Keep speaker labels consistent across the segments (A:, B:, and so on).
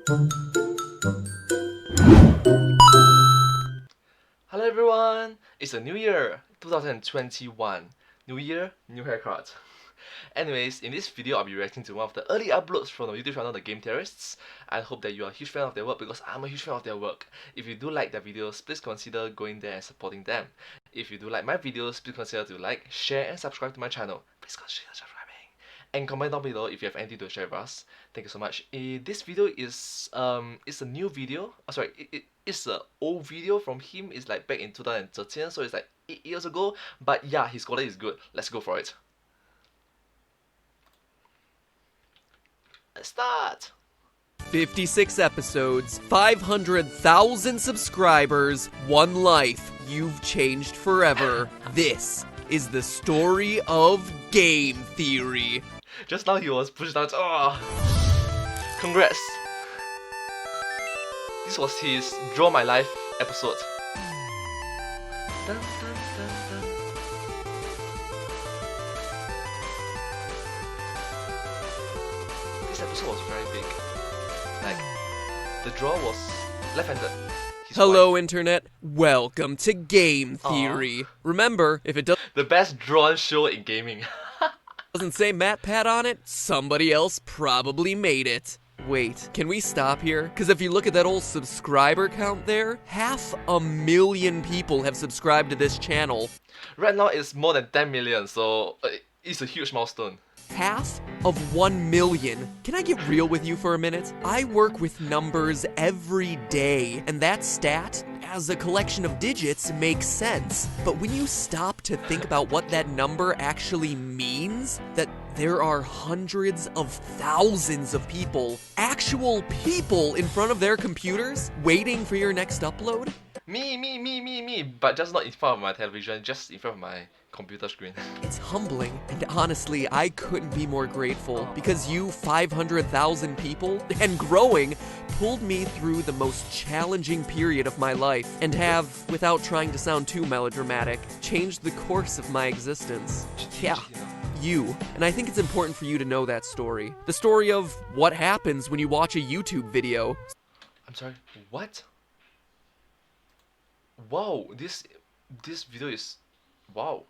A: Hello everyone! It's a new year, 2021. New year, new haircut. Anyways, in this video I'll be reacting to one of the early uploads from the YouTube channel The Game Theorists. I hope that you are a huge fan of their work because I'm a huge fan of their work. If you do like their videos, please consider going there and supporting them. If you do like my videos, please consider to like, share and subscribe to my channel. Please consider subscribing. And comment down below if you have anything to share with us. Thank you so much. This video is it's a new video. It's an old video from him. It's like back in 2013, so it's like 8 years ago. But yeah, his quality is good. Let's go for it. Let's start.
B: 56 episodes, 500,000 subscribers, one life. You've changed forever. This is the story of Game Theory.
A: Just now he was pushed down. Oh, congrats. This was his Draw My Life episode. Dun, dun, dun, dun. This episode was very big. Like, the draw was left-handed.
B: Hello, Internet. Welcome to Game Theory. Remember, if it
A: The best drawn show in gaming.
B: doesn't say MatPat on it, somebody else probably made it. Wait, can we stop here? Because if you look at that old subscriber count there, 500,000 people have subscribed to this channel.
A: Right now it's more than 10 million, so it's a huge milestone.
B: 500,000. Can I get real with you for a minute? I work with numbers every day, and that stat, as a collection of digits, makes sense. But when you stop to think about what that number actually means, that there are hundreds of thousands of people, actual people in front of their computers, waiting for your next upload?
A: Me, but just not in front of my television, just in front of my computer screen.
B: It's humbling, and honestly, I couldn't be more grateful, because you 500,000 people, and growing, pulled me through the most challenging period of my life, and have, without trying to sound too melodramatic, changed the course of my existence. Yeah. You. And I think it's important for you to know that story. The story of what happens when you watch a YouTube video.
A: I'm sorry, what? Wow, this video is... wow.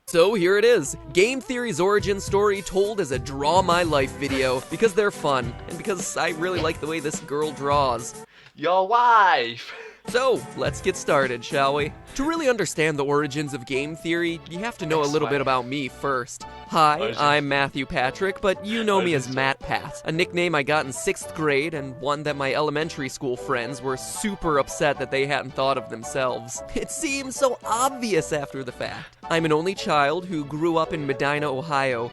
B: So here it is, Game Theory's origin story told as a Draw My Life video, because they're fun, and because I really like the way this girl draws.
A: Your wife!
B: So, let's get started, shall we? To really understand the origins of Game Theory, you have to know a little bit about me first. Hi, I'm Matthew Patrick, but you know me as MatPat, a nickname I got in 6th grade and one that my elementary school friends were super upset that they hadn't thought of themselves. It seems so obvious after the fact. I'm an only child who grew up in Medina, Ohio.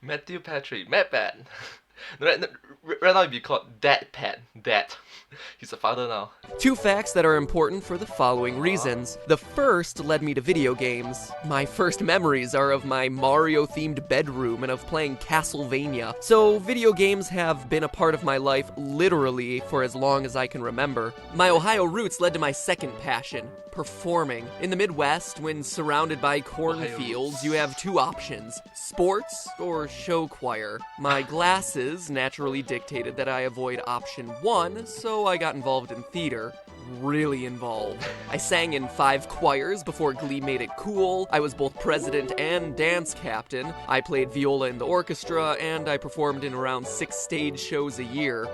A: Matthew Patrick, MatPat. Right now you'd be called Dad. He's a father now.
B: 2 facts that are important for the following reasons. The first led me to video games. My first memories are of my Mario-themed bedroom and of playing Castlevania. So video games have been a part of my life literally for as long as I can remember. My Ohio roots led to my second passion, performing. In the Midwest, when surrounded by cornfields, you have 2 options, sports or show choir. My glasses naturally dictated that I avoid option 1, so I got involved in theater. Really involved. I sang in 5 choirs before Glee made it cool. I was both president and dance captain. I played viola in the orchestra, and I performed in around 6 stage shows a year.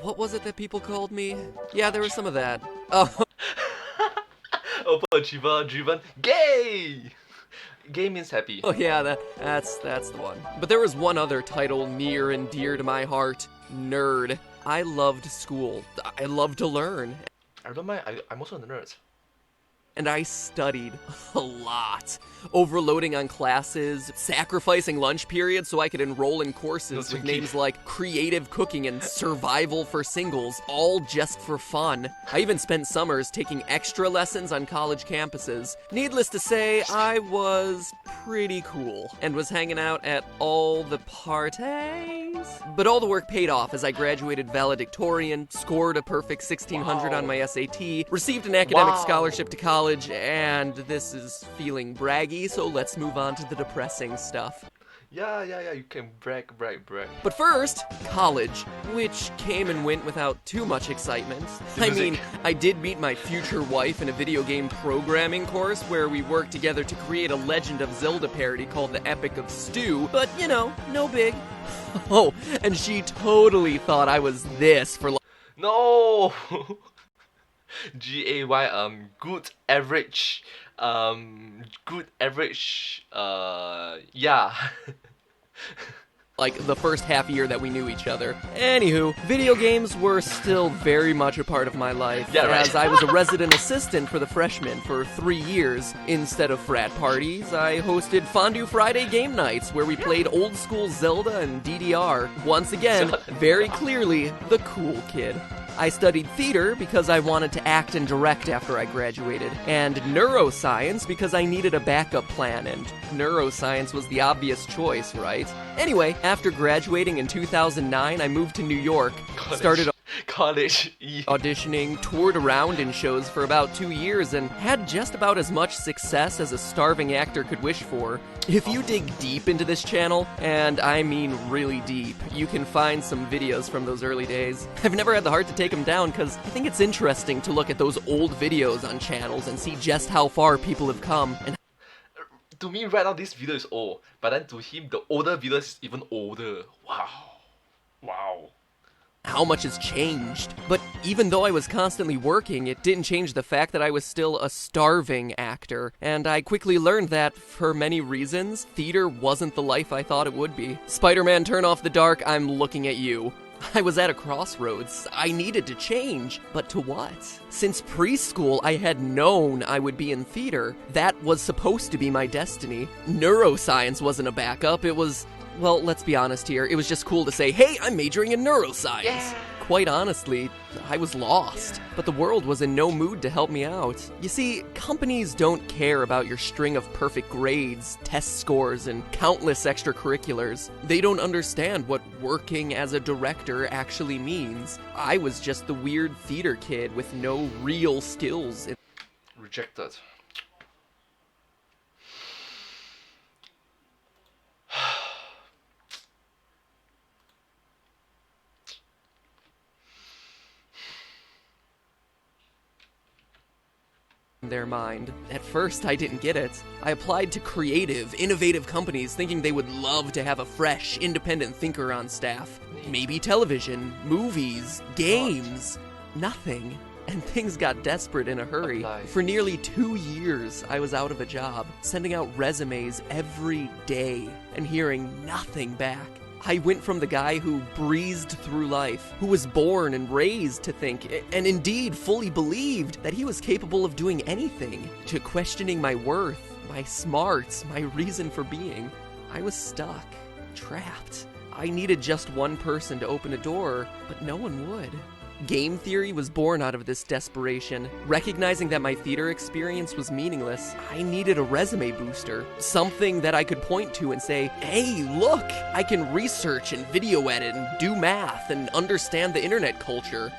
B: What was it that people called me? Yeah, there was some of that.
A: Overachiever driven gay! Gay means happy.
B: Oh yeah, that's the one. But there was one other title near and dear to my heart. Nerd. I loved school. I loved to learn.
A: I don't mind, I'm also a nerd.
B: And I studied a lot. Overloading on classes, sacrificing lunch periods so I could enroll in courses with names like creative cooking and survival for singles, all just for fun. I even spent summers taking extra lessons on college campuses. Needless to say, I was pretty cool and was hanging out at all the parties. But all the work paid off as I graduated valedictorian, scored a perfect 1600 on my SAT, received an academic scholarship to college, and this is feeling braggy, so let's move on to the depressing stuff.
A: Yeah, you can brag.
B: But first, college, which came and went without too much excitement. I mean, I did meet my future wife in a video game programming course where we worked together to create a Legend of Zelda parody called The Epic of Stew, but you know, no big. Oh, and she totally thought I was this for
A: No! GAY, good average. Good average, yeah.
B: like the first half year that we knew each other. Anywho, video games were still very much a part of my life,
A: Yeah, right.
B: as I was a resident assistant for the freshmen for 3 years. Instead of frat parties, I hosted Fondue Friday game nights where we played old school Zelda and DDR. Once again, very clearly, the cool kid. I studied theater because I wanted to act and direct after I graduated, and neuroscience because I needed a backup plan, and neuroscience was the obvious choice, right? Anyway, after graduating in 2009, I moved to New York, started
A: college.
B: auditioning, toured around in shows for about 2 years, and had just about as much success as a starving actor could wish for. If you dig deep into this channel, and I mean really deep, you can find some videos from those early days. I've never had the heart to take them down because I think it's interesting to look at those old videos on channels and see just how far people have come and
A: To me, right now, this video is old, but then to him, the older video is even older. Wow.
B: how much has changed. But even though I was constantly working, it didn't change the fact that I was still a starving actor, and I quickly learned that, for many reasons, theater wasn't the life I thought it would be. Spider-Man Turn Off the Dark, I'm looking at you. I was at a crossroads. I needed to change, but to what? Since preschool, I had known I would be in theater. That was supposed to be my destiny. Neuroscience wasn't a backup, it was... well, let's be honest here, it was just cool to say, hey, I'm majoring in neuroscience.
A: Yeah.
B: Quite honestly, I was lost, but the world was in no mood to help me out. You see, companies don't care about your string of perfect grades, test scores, and countless extracurriculars. They don't understand what working as a director actually means. I was just the weird theater kid with no real skills.
A: Rejected.
B: Their mind. At first, I didn't get it. I applied to creative, innovative companies thinking they would love to have a fresh, independent thinker on staff. Maybe television, movies, games. Nothing. And things got desperate in a hurry.
A: Apply.
B: For nearly 2 years, I was out of a job, sending out resumes every day, and hearing nothing back. I went from the guy who breezed through life, who was born and raised to think, and indeed fully believed that he was capable of doing anything, to questioning my worth, my smarts, my reason for being. I was stuck, trapped. I needed just one person to open a door, but no one would. Game theory was born out of this desperation. Recognizing that my theater experience was meaningless, I needed a resume booster. Something that I could point to and say, hey, look, I can research and video edit and do math and understand the internet culture.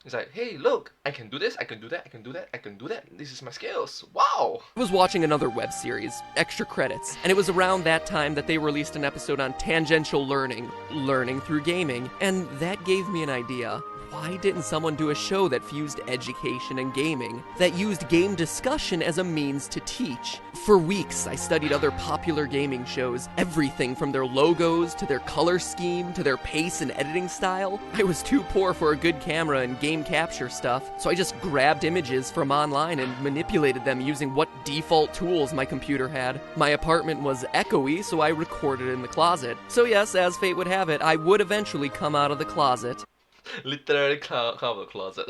A: It's like, hey, look, I can do this, I can do that, I can do that, I can do that. This is my skills. Wow.
B: I was watching another web series, Extra Credits, and it was around that time that they released an episode on tangential learning through gaming, and that gave me an idea. Why didn't someone do a show that fused education and gaming, that used game discussion as a means to teach? For weeks, I studied other popular gaming shows, everything from their logos to their color scheme to their pace and editing style. I was too poor for a good camera and game capture stuff, so I just grabbed images from online and manipulated them using what default tools my computer had. My apartment was echoey, so I recorded in the closet. So yes, as fate would have it, I would eventually come out of the closet.
A: Literally come out of the closet.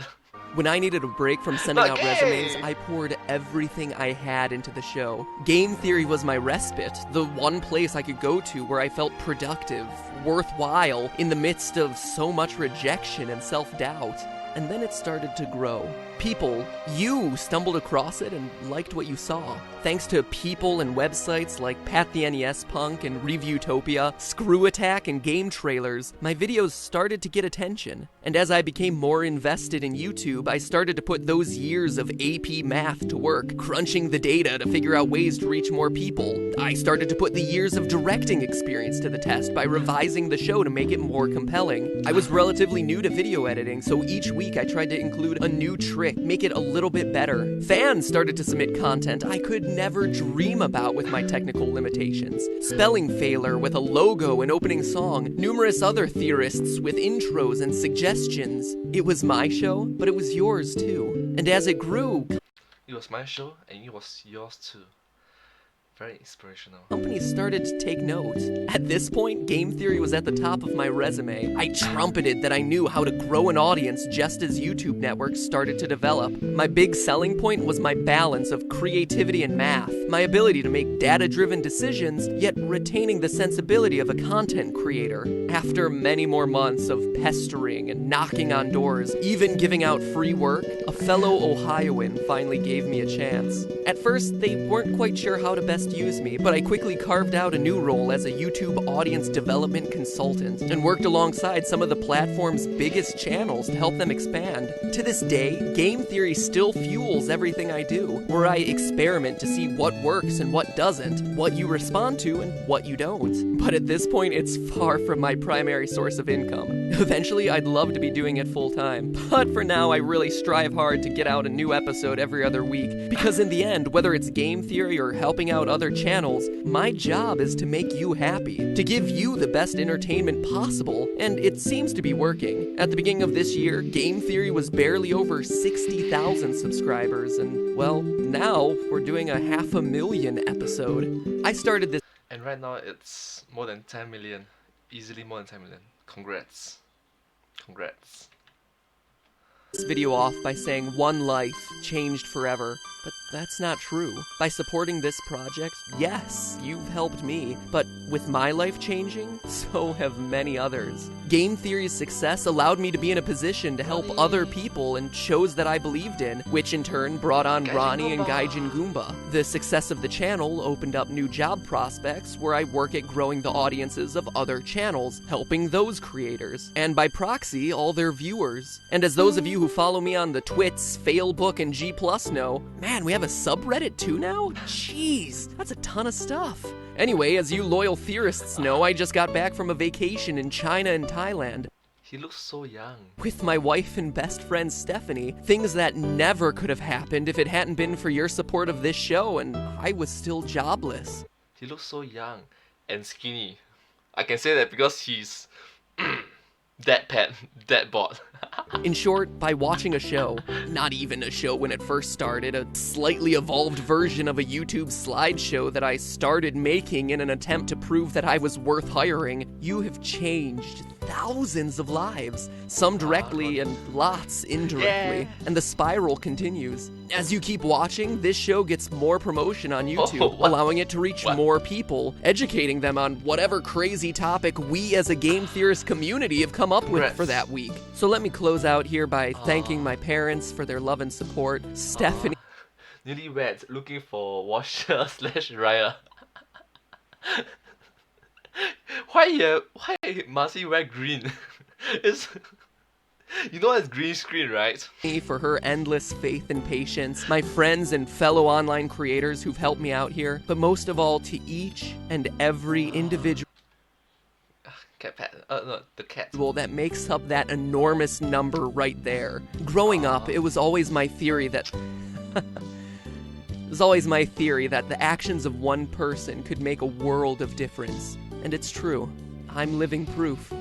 B: When I needed a break from sending out
A: Okay.
B: resumes, I poured everything I had into the show. Game theory was my respite, the one place I could go to where I felt productive, worthwhile, in the midst of so much rejection and self-doubt. And then it started to grow. People, you stumbled across it and liked what you saw. Thanks to people and websites like Pat the NES Punk and Reviewtopia, Screw Attack, and game trailers, my videos started to get attention. And as I became more invested in YouTube, I started to put those years of AP math to work, crunching the data to figure out ways to reach more people. I started to put the years of directing experience to the test by revising the show to make it more compelling. I was relatively new to video editing, so each week I tried to include a new trick, make it a little bit better. Fans started to submit content I could never dream about with my technical limitations. Spelling failure with a logo and opening song, numerous other theorists with intros and suggestions. It was my show, but it was yours too. And as it grew,
A: It was my show and it was yours too. Very inspirational.
B: companies started to take note. At this point, game theory was at the top of my resume. I trumpeted that I knew how to grow an audience just as YouTube networks started to develop. My big selling point was my balance of creativity and math, my ability to make data-driven decisions, yet retaining the sensibility of a content creator. After many more months of pestering and knocking on doors, even giving out free work, a fellow Ohioan finally gave me a chance. At first, they weren't quite sure how to best use me, but I quickly carved out a new role as a YouTube audience development consultant and worked alongside some of the platform's biggest channels to help them expand. To this day, game theory still fuels everything I do, where I experiment to see what works and what doesn't, what you respond to and what you don't. But at this point, it's far from my primary source of income. Eventually, I'd love to be doing it full time, but for now, I really strive hard to get out a new episode every other week, because in the end, whether it's game theory or helping out other channels, my job is to make you happy, to give you the best entertainment possible, and it seems to be working. At the beginning of this year, Game Theory was barely over 60,000 subscribers, and well, now we're doing a 500,000 episode. I started this
A: And right now it's more than 10 million. Easily more than 10 million. Congrats. Congrats.
B: video off by saying one life changed forever, but that's not true. By supporting this project, yes, you've helped me, but with my life changing, so have many others. Game Theory's success allowed me to be in a position to help other people and shows that I believed in, which in turn brought on
A: Gaijin
B: Ronnie and
A: Goomba.
B: Gaijin Goomba. The success of the channel opened up new job prospects where I work at growing the audiences of other channels, helping those creators, and by proxy, all their viewers. And as those of you who follow me on the Twits, Failbook, and G+ know, man, we have a subreddit too now? Jeez, that's a ton of stuff. Anyway, as you loyal theorists know, I just got back from a vacation in China and Thailand
A: He looks so young.
B: with my wife and best friend Stephanie, things that never could have happened if it hadn't been for your support of this show and I was still jobless.
A: He looks so young and skinny. I can say that because he's that pet, that bot.
B: In short, by watching a show, not even a show when it first started, a slightly evolved version of a YouTube slideshow that I started making in an attempt to prove that I was worth hiring, you have changed thousands of lives, some directly and lots indirectly,
A: Yeah.
B: and the spiral continues. As you keep watching, this show gets more promotion on YouTube,
A: Oh, what?
B: allowing it to reach
A: What?
B: more people, educating them on whatever crazy topic we as a game theorist community have come up with
A: Congrats.
B: for that week. So let me close out here by thanking my parents for their love and support, Stephanie
A: Newlyweds looking for washer slash dryer. Why must he wear green? It's you know it's green screen, right?
B: for her endless faith and patience, my friends and fellow online creators who've helped me out here, but most of all to each and every individual
A: Cat pet. No, the cat.
B: that makes up that enormous number right there. Growing up, it was always my theory that the actions of one person could make a world of difference. And it's true. I'm living proof.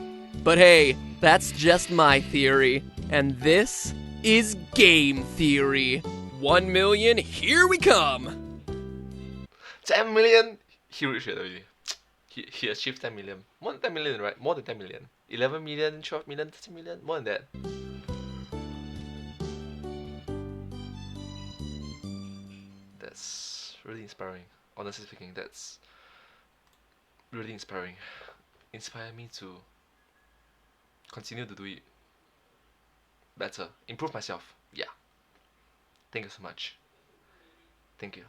B: But hey, that's just my theory. And this is Game Theory. 1 million, here we come!
A: 10 million. He reached it already. He achieved 10 million. More than 10 million, right? More than 10 million. 11 million, 12 million, 13 million. More than that. That's really inspiring. Honestly speaking, that's really inspiring. Inspire me to continue to do it better. Improve myself. Yeah. Thank you so much. Thank you.